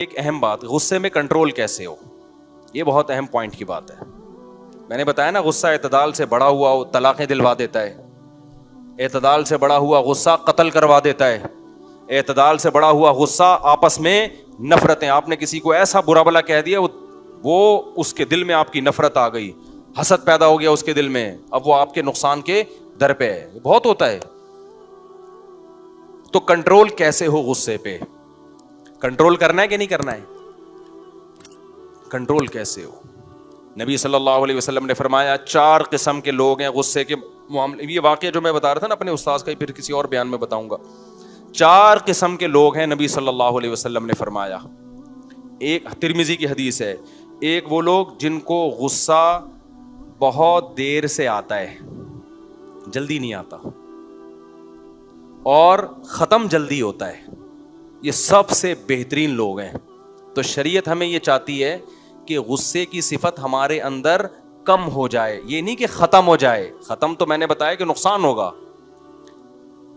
ایک اہم بات، غصے میں کنٹرول کیسے ہو، یہ بہت اہم پوائنٹ کی بات ہے. میں نے بتایا نا، غصہ اعتدال سے بڑا ہوا طلاقیں دلوا دیتا ہے، اعتدال سے بڑا ہوا غصہ قتل کروا دیتا ہے، اعتدال سے بڑا ہوا غصہ آپس میں نفرتیں. آپ نے کسی کو ایسا برا بلا کہہ دیا، وہ اس کے دل میں آپ کی نفرت آ گئی، حسد پیدا ہو گیا اس کے دل میں، اب وہ آپ کے نقصان کے در پہ ہے. بہت ہوتا ہے. تو کنٹرول کیسے ہو غصے پہ؟ کنٹرول کرنا ہے کہ نہیں کرنا ہے؟ کنٹرول کیسے ہو؟ نبی صلی اللہ علیہ وسلم نے فرمایا 4 قسم کے لوگ ہیں غصے کے معاملے. یہ واقعہ جو میں بتا رہا تھا نا اپنے استاد کا، پھر کسی اور بیان میں بتاؤں گا. 4 قسم کے لوگ ہیں نبی صلی اللہ علیہ وسلم نے فرمایا. ایک ترمذی کی حدیث ہے، ایک وہ لوگ جن کو غصہ بہت دیر سے آتا ہے، جلدی نہیں آتا، اور ختم جلدی ہوتا ہے. یہ سب سے بہترین لوگ ہیں. تو شریعت ہمیں یہ چاہتی ہے کہ غصے کی صفت ہمارے اندر کم ہو جائے، یہ نہیں کہ ختم ہو جائے. ختم تو میں نے بتایا کہ نقصان ہوگا،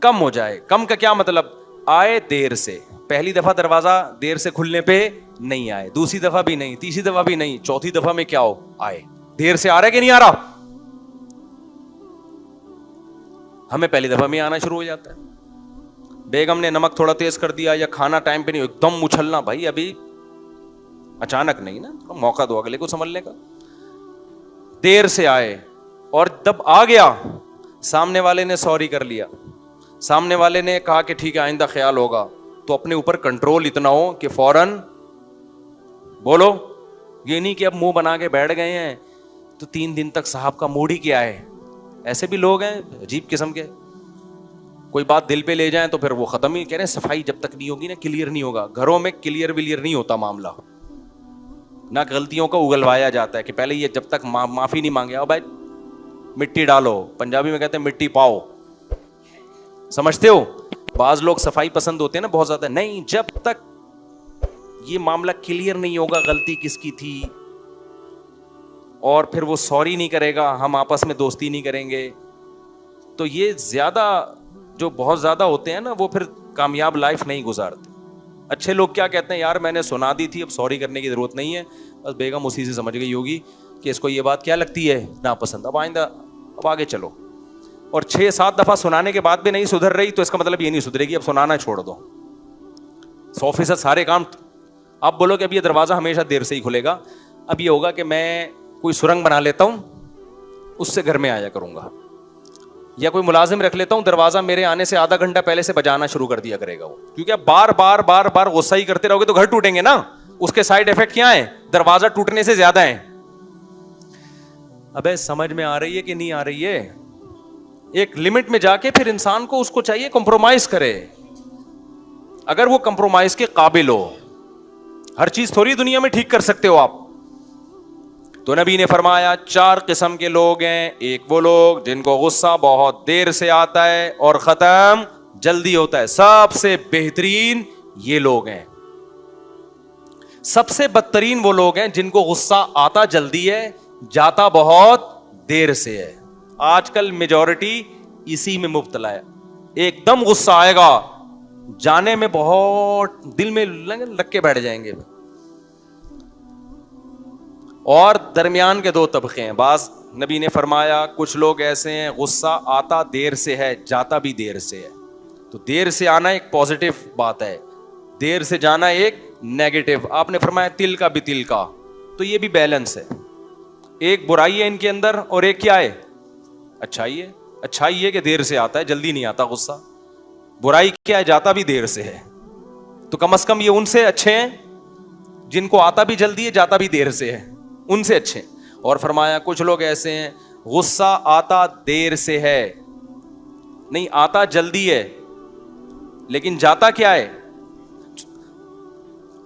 کم ہو جائے. کم کا کیا مطلب؟ آئے دیر سے، پہلی دفعہ دروازہ دیر سے کھلنے پہ نہیں آئے، دوسری دفعہ بھی نہیں، تیسری دفعہ بھی نہیں، چوتھی دفعہ میں کیا ہو آئے. دیر سے آ رہا ہے کہ نہیں آ رہا؟ ہمیں پہلی دفعہ میں آنا شروع ہو جاتا ہے. بیگم نے نمک تھوڑا تیز کر دیا یا کھانا ٹائم پہ نہیں، ایک دم اچھلنا. بھائی ابھی اچانک نہیں نا، موقع دو اگلے کو سنبھلنے کا. دیر سے آئے اور جب آ گیا، سامنے والے نے سوری کر لیا، سامنے والے نے کہا کہ ٹھیک ہے آئندہ خیال ہوگا، تو اپنے اوپر کنٹرول اتنا ہو کہ فوراً بولو. یہ نہیں کہ اب منہ بنا کے بیٹھ گئے ہیں تو 3 دن تک صاحب کا موڈ ہی کیا ہے. ایسے بھی لوگ ہیں عجیب قسم کے، کوئی بات دل پہ لے جائیں تو پھر وہ ختم ہی. کہہ رہے ہیں صفائی جب تک نہیں ہوگی نا، کلیئر نہیں ہوگا. گھروں میں کلیئر ولیئر نہیں ہوتا معاملہ، نہ غلطیوں کو اگلوایا جاتا ہے کہ پہلے یہ جب تک معافی نہیں مانگے، او بھائی مٹی ڈالو. پنجابی میں کہتے ہیں مٹی پاؤ، سمجھتے ہو؟ بعض لوگ صفائی پسند ہوتے ہیں نا بہت زیادہ. نہیں، جب تک یہ معاملہ کلیئر نہیں ہوگا غلطی کس کی تھی، اور پھر وہ سوری نہیں کرے گا، ہم آپس میں دوستی نہیں کریں گے. تو یہ زیادہ جو بہت زیادہ ہوتے ہیں نا، وہ پھر کامیاب لائف نہیں گزارتے. اچھے لوگ کیا کہتے ہیں، یار میں نے سنا دی تھی، اب سوری کرنے کی ضرورت نہیں ہے. بس بیگم اسی سے سمجھ گئی ہوگی کہ اس کو یہ بات کیا لگتی ہے ناپسند، اب آئندہ اب آگے چلو. اور 6-7 دفعہ سنانے کے بعد بھی نہیں سدھر رہی تو اس کا مطلب یہ نہیں سدھرے گی، اب سنانا چھوڑ دو. 100% سارے کام آپ بولو کہ اب یہ دروازہ ہمیشہ دیر سے ہی کھلے گا. اب یہ ہوگا کہ میں کوئی سرنگ بنا لیتا ہوں، اس سے گھر میں آیا کروں گا، یا کوئی ملازم رکھ لیتا ہوں، دروازہ میرے آنے سے آدھا گھنٹہ پہلے سے بجانا شروع کر دیا کرے گا وہ. کیونکہ اب بار بار غصہ ہی کرتے رہو گے تو گھر ٹوٹیں گے نا. اس کے سائیڈ افیکٹ کیا ہیں؟ دروازہ ٹوٹنے سے زیادہ ہیں. ابے سمجھ میں آ رہی ہے کہ نہیں آ رہی ہے؟ ایک لمٹ میں جا کے پھر انسان کو اس کو چاہیے کمپرومائز کرے، اگر وہ کمپرومائز کے قابل ہو. ہر چیز تھوڑی دنیا میں ٹھیک کر سکتے ہو آپ. تو نبی نے فرمایا 4 قسم کے لوگ ہیں. ایک وہ لوگ جن کو غصہ بہت دیر سے آتا ہے اور ختم جلدی ہوتا ہے. سب سے بہترین یہ لوگ ہیں. سب سے بدترین وہ لوگ ہیں جن کو غصہ آتا جلدی ہے، جاتا بہت دیر سے ہے. آج کل میجورٹی اسی میں مبتلا ہے. ایک دم غصہ آئے گا، جانے میں بہت دل میں لگ کے بیٹھ جائیں گے. اور درمیان کے 2 طبقے ہیں. بعض نبی نے فرمایا کچھ لوگ ایسے ہیں غصہ آتا دیر سے ہے، جاتا بھی دیر سے ہے. تو دیر سے آنا ایک پازیٹو بات ہے، دیر سے جانا ایک نیگیٹو. آپ نے فرمایا تل کا بھی تل کا، تو یہ بھی بیلنس ہے. ایک برائی ہے ان کے اندر اور ایک کیا ہے؟ اچھائی ہے. اچھائی ہے کہ دیر سے آتا ہے، جلدی نہیں آتا غصہ. برائی کیا ہے؟ جاتا بھی دیر سے ہے. تو کم از کم یہ ان سے اچھے ہیں جن کو آتا بھی جلدی ہے، جاتا بھی دیر سے ہے، ان سے اچھے. اور فرمایا کچھ لوگ ایسے ہیں غصہ آتا دیر سے ہے، نہیں آتا جلدی ہے لیکن جاتا کیا ہے؟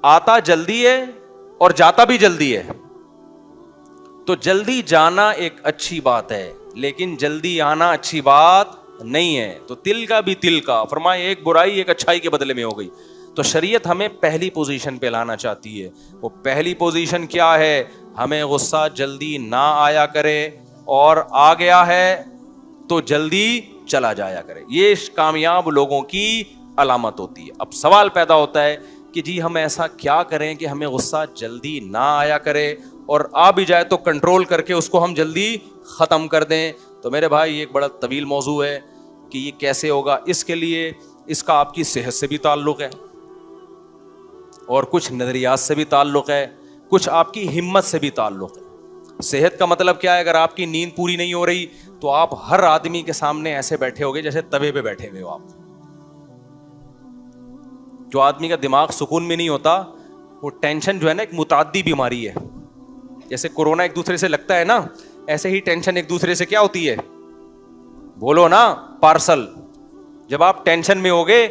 آتا جلدی ہے اور جاتا بھی جلدی ہے. تو جلدی جانا ایک اچھی بات ہے لیکن جلدی آنا اچھی بات نہیں ہے. تو تل کا بھی تل کا، فرمایا ایک برائی ایک اچھائی کے بدلے میں ہو گئی. تو شریعت ہمیں پہلی پوزیشن پہ لانا چاہتی ہے. وہ پہلی پوزیشن کیا ہے؟ ہمیں غصہ جلدی نہ آیا کرے، اور آ گیا ہے تو جلدی چلا جایا کرے. یہ کامیاب لوگوں کی علامت ہوتی ہے. اب سوال پیدا ہوتا ہے کہ جی ہم ایسا کیا کریں کہ ہمیں غصہ جلدی نہ آیا کرے, اور آ بھی جائے تو کنٹرول کر کے اس کو ہم جلدی ختم کر دیں. تو میرے بھائی یہ ایک بڑا طویل موضوع ہے کہ یہ کیسے ہوگا. اس کے لیے اس کا آپ کی صحت سے بھی تعلق ہے, اور کچھ نظریات سے بھی تعلق ہے, کچھ آپ کی ہمت سے بھی تعلق ہے. صحت کا مطلب کیا ہے؟ اگر آپ کی نیند پوری نہیں ہو رہی تو آپ ہر آدمی کے سامنے ایسے بیٹھے ہوگے جیسے توے پہ بیٹھے ہوئے ہو آپ. جو آدمی کا دماغ سکون میں نہیں ہوتا, وہ ٹینشن جو ہے نا ایک متعدی بیماری ہے. جیسے کورونا ایک دوسرے سے لگتا ہے نا, ایسے ہی ٹینشن ایک دوسرے سے کیا ہوتی ہے؟ بولو نا, پارسل. جب آپ ٹینشن میں ہوگے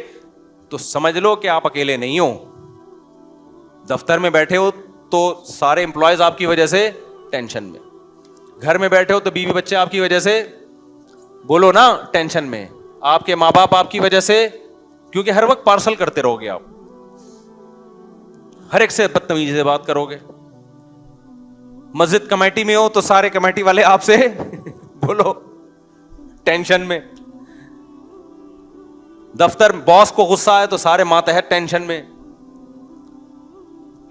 تو سمجھ لو کہ آپ اکیلے نہیں ہو. دفتر میں بیٹھے ہو تو سارے امپلائیز آپ کی وجہ سے ٹینشن میں, گھر میں بیٹھے ہو تو بیوی بچے آپ کی وجہ سے, بولو نا, ٹینشن میں. آپ کے ماں باپ آپ کی وجہ سے, کیونکہ ہر وقت پارسل کرتے رہو گے آپ, ہر ایک سے بدتمیزی سے بات کرو گے. مسجد کمیٹی میں ہو تو سارے کمیٹی والے آپ سے بولو ٹینشن میں. دفتر باس کو غصہ آئے تو سارے ماتحت ٹینشن میں.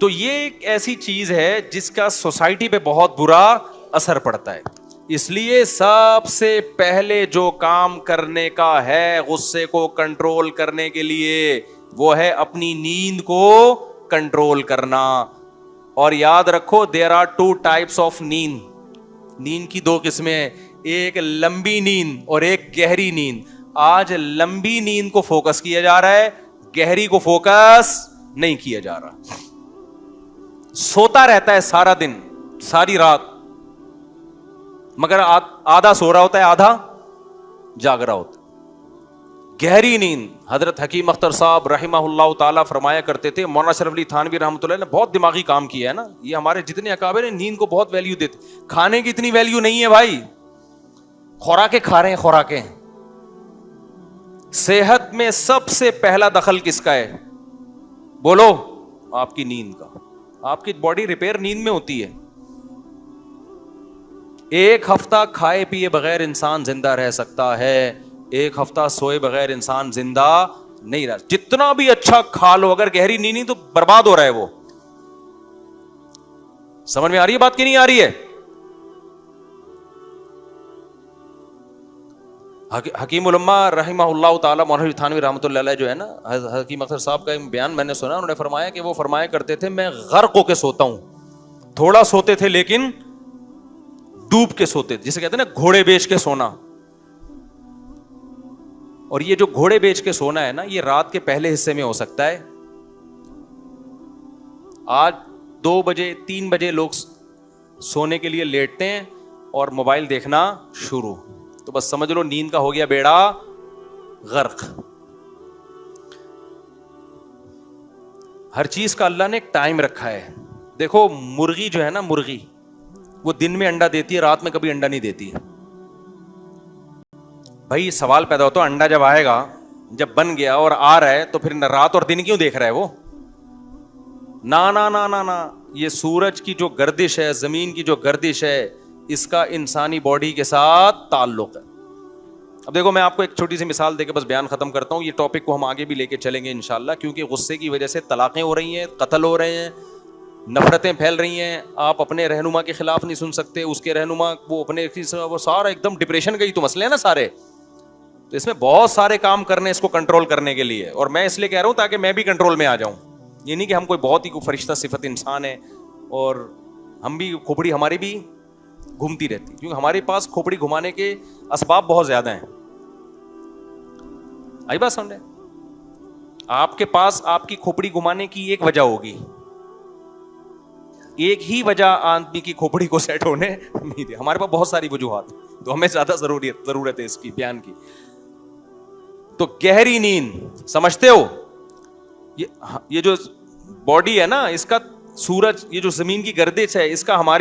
تو یہ ایک ایسی چیز ہے جس کا سوسائٹی پہ بہت برا اثر پڑتا ہے. اس لیے سب سے پہلے جو کام کرنے کا ہے غصے کو کنٹرول کرنے کے لیے, وہ ہے اپنی نیند کو کنٹرول کرنا. اور یاد رکھو, دیر آر 2 types of نیند. نیند کی 2 قسمیں ہیں, ایک لمبی نیند اور ایک گہری نیند. آج لمبی نیند کو فوکس کیا جا رہا ہے, گہری کو فوکس نہیں کیا جا رہا. سوتا رہتا ہے سارا دن ساری رات, مگر آدھا سو رہا ہوتا ہے آدھا جاگ رہا ہوتا ہے. گہری نیند, حضرت حکیم اختر صاحب رحمہ اللہ تعالیٰ فرمایا کرتے تھے, مولانا اشرف علی تھانوی رحمۃ اللہ نے بہت دماغی کام کیا ہے نا. یہ ہمارے جتنے اکابر ہیں نیند کو بہت ویلیو دیتے. کھانے کی اتنی ویلیو نہیں ہے بھائی, خوراکیں کھا رہے ہیں خوراکیں. صحت میں سب سے پہلا دخل کس کا ہے؟ بولو, آپ کی نیند کا. آپ کی باڈی ریپیئر نیند میں ہوتی ہے. 1 ہفتہ کھائے پیے بغیر انسان زندہ رہ سکتا ہے, 1 ہفتہ سوئے بغیر انسان زندہ نہیں رہ. جتنا بھی اچھا کھا لو, اگر گہری نیند نہیں تو برباد ہو رہا ہے وہ. سمجھ میں آ رہی ہے بات کی نہیں آ رہی ہے؟ حکیم الامہ رحمہ اللہ تعالیٰ مولانا تھانوی رحمۃ اللہ علیہ جو ہے نا, حکیم اختر صاحب کا ایک بیان میں نے سنا, انہوں نے فرمایا کہ وہ فرمایا کرتے تھے میں غرق ہو کے سوتا ہوں. تھوڑا سوتے تھے لیکن ڈوب کے سوتے تھے, جسے کہتے ہیں نا گھوڑے بیچ کے سونا. اور یہ جو گھوڑے بیچ کے سونا ہے نا, یہ رات کے پہلے حصے میں ہو سکتا ہے. آج 2 بجے 3 بجے لوگ سونے کے لیے لیٹتے ہیں اور موبائل دیکھنا شروع, تو بس سمجھ لو نیند کا ہو گیا بیڑا غرق. ہر چیز کا اللہ نے ایک ٹائم رکھا ہے. دیکھو مرغی جو ہے نا, مرغی وہ دن میں انڈا دیتی ہے, رات میں کبھی انڈا نہیں دیتی ہے. بھائی سوال پیدا ہوتا ہے, انڈا جب آئے گا, جب بن گیا اور آ رہا ہے تو پھر رات اور دن کیوں دیکھ رہا ہے وہ؟ نا نا نا نا نا, یہ سورج کی جو گردش ہے, زمین کی جو گردش ہے, اس کا انسانی باڈی کے ساتھ تعلق ہے. اب دیکھو میں آپ کو ایک چھوٹی سی مثال دے کے بس بیان ختم کرتا ہوں. یہ ٹاپک کو ہم آگے بھی لے کے چلیں گے انشاءاللہ, کیونکہ غصے کی وجہ سے طلاقیں ہو رہی ہیں, قتل ہو رہے ہیں, نفرتیں پھیل رہی ہیں. آپ اپنے رہنما کے خلاف نہیں سن سکتے, اس کے رہنما وہ اپنے, وہ سارا ایک دم ڈپریشن کا ہی تو مسئلے ہیں نا سارے. تو اس میں بہت سارے کام کرنے اس کو کنٹرول کرنے کے لیے, اور میں اس لیے کہہ رہا ہوں تاکہ میں بھی کنٹرول میں آ جاؤں. یہ نہیں کہ ہم کوئی بہت ہی کوئی فرشتہ صفت انسان ہے اور ہم بھی کھوپڑی ہماری بھی گھومتی رہتی, کیونکہ ہمارے پاس کھوپڑی گھمانے کے اسباب بہت زیادہ ہیں. آئی بات سمجھ رہے؟ آپ کے پاس آپ کی کھوپڑی گھمانے کی ایک وجہ ہوگی, ایک ہی وجہ آدمی کی کھوپڑی کو سیٹ ہونے نہیں دے. ہمارے پاس بہت ساری وجوہات, تو ہمیں زیادہ ضرورت ہے اس کی بیان کی. تو گہری نیند سمجھتے ہو, یہ جو باڈی ہے نا, اس کا سورج, یہ جو زمین کی گردش ہے, اس کا ہماری